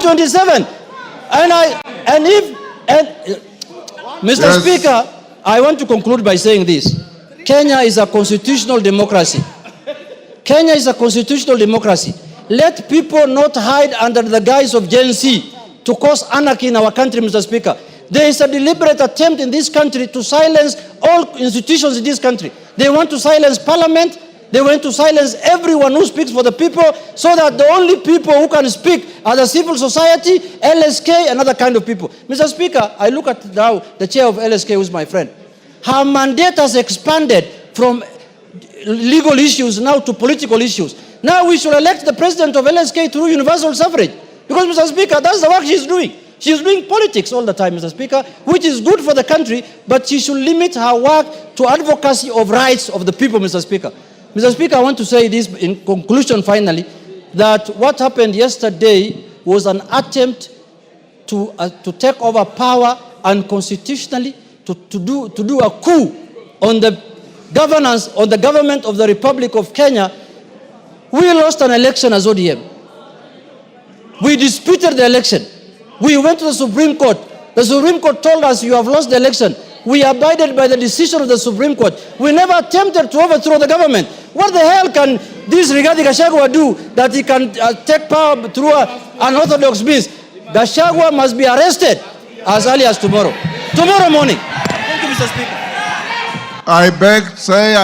2027. Mr. Speaker, I want to conclude by saying this. Kenya is a constitutional democracy. Kenya is a constitutional democracy. Let people not hide under the guise of Gen Z to cause anarchy in our country, Mr. Speaker. There is a deliberate attempt in this country to silence all institutions in this country. They want to silence parliament. They want to silence everyone who speaks for the people, so that the only people who can speak are the civil society, LSK, and other kind of people. Mr. Speaker, I look at now the chair of LSK, who is my friend. Her mandate has expanded from legal issues now to political issues. Now we should elect the president of LSK through universal suffrage. Because, Mr. Speaker, that's the work she's doing. She's doing politics all the time, Mr. Speaker, which is good for the country, but she should limit her work to advocacy of rights of the people, Mr. Speaker. Mr. Speaker, I want to say this in conclusion finally, that what happened yesterday was an attempt to take over power unconstitutionally, to do a coup on the governance, on the government of the Republic of Kenya. We lost an election as ODM. We disputed the election. We went to the Supreme Court. The Supreme Court told us, you have lost the election. We abided by the decision of the Supreme Court. We never attempted to overthrow the government. What the hell can this Rigathi Gachagua do that he can take power through an orthodox means? Gachagua must be arrested as early as tomorrow. Tomorrow morning. Thank you, Mr. Speaker. I beg, say,